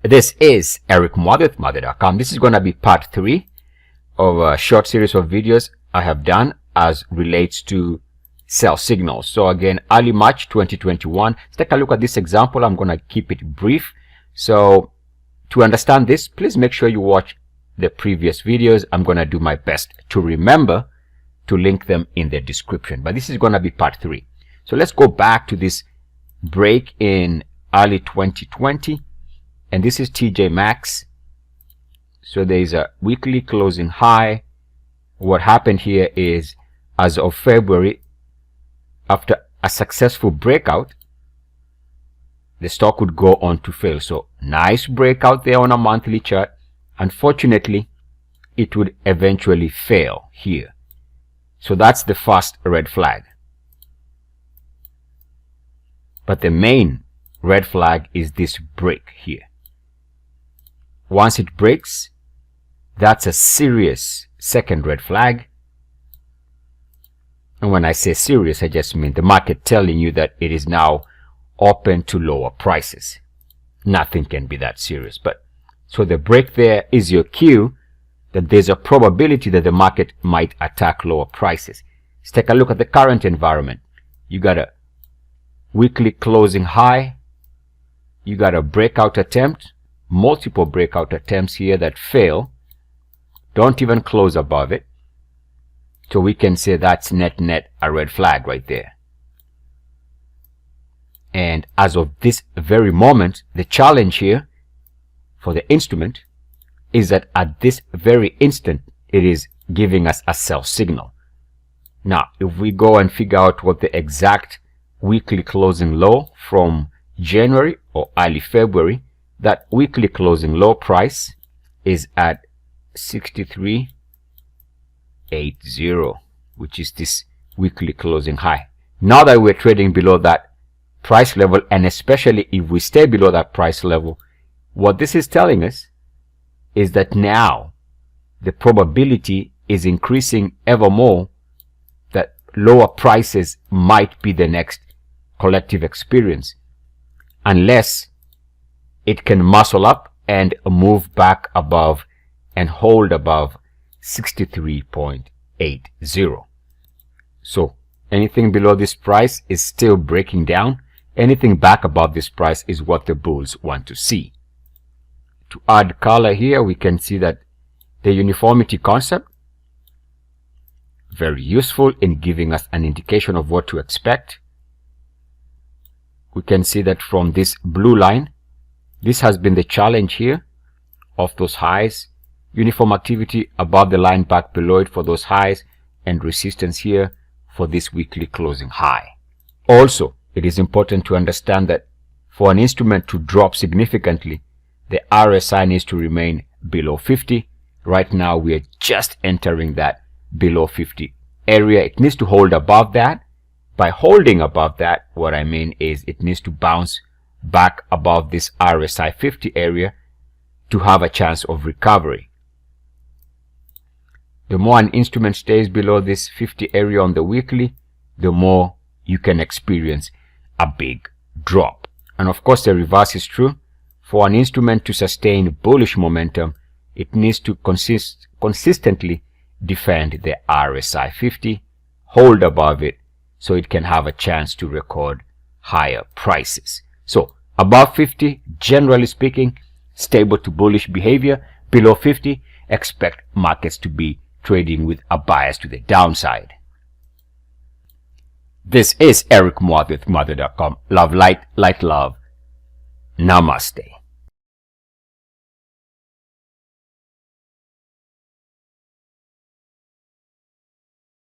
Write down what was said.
This is Eric Muathe with Muathe.com. This is going to be part 3 of a short series of videos I have done as relates to sell signals. So again, early March 2021. Let's take a look at this example. I'm going to keep it brief. So to understand this, please make sure you watch the previous videos. I'm going to do my best to remember to link them in the description. But this is going to be part 3. So let's go back to this break in early 2020. And this is TJ Maxx. So there is a weekly closing high. What happened here is, as of February, after a successful breakout, the stock would go on to fail. So nice breakout there on a monthly chart. Unfortunately, it would eventually fail here. So that's the first red flag. But the main red flag is this break here. Once it breaks, that's a serious second red flag. And when I say serious, I just mean the market telling you that it is now open to lower prices. Nothing can be that serious. But so the break there is your cue that there's a probability that the market might attack lower prices. Let's take a look at the current environment. You got a weekly closing high. You got a breakout attempt. Multiple breakout attempts here that fail. Don't even close above it. So we can say that's net a red flag right there. And as of this very moment, the challenge here for the instrument is that at this very instant, it is giving us a sell signal. Now, if we go and figure out what the exact weekly closing low from January or early February, that weekly closing low price is at 63.80, which is this weekly closing high. Now that we're trading below that price level, and especially if we stay below that price level, what this is telling us is that now the probability is increasing ever more that lower prices might be the next collective experience, unless it can muscle up and move back above and hold above 63.80. So anything below this price is still breaking down. Anything back above this price is what the bulls want to see. To add color here, we can see that the uniformity concept, very useful in giving us an indication of what to expect. We can see that from this blue line, this has been the challenge here of those highs. Uniform activity above the line, back below it for those highs, and resistance here for this weekly closing high. Also, it is important to understand that for an instrument to drop significantly, the RSI needs to remain below 50. Right now, we are just entering that below 50 area. It needs to hold above that. By holding above that, what I mean is it needs to bounce back above this RSI 50 area to have a chance of recovery. The more an instrument stays below this 50 area on the weekly, the more you can experience a big drop. And of course, the reverse is true. For an instrument to sustain bullish momentum, it needs to consistently defend the RSI 50, hold above it, so it can have a chance to record higher prices. So above 50, generally speaking, stable to bullish behavior. Below 50, expect markets to be trading with a bias to the downside. This is Eric Muathe with Muathe.com. Love light, light love. Namaste.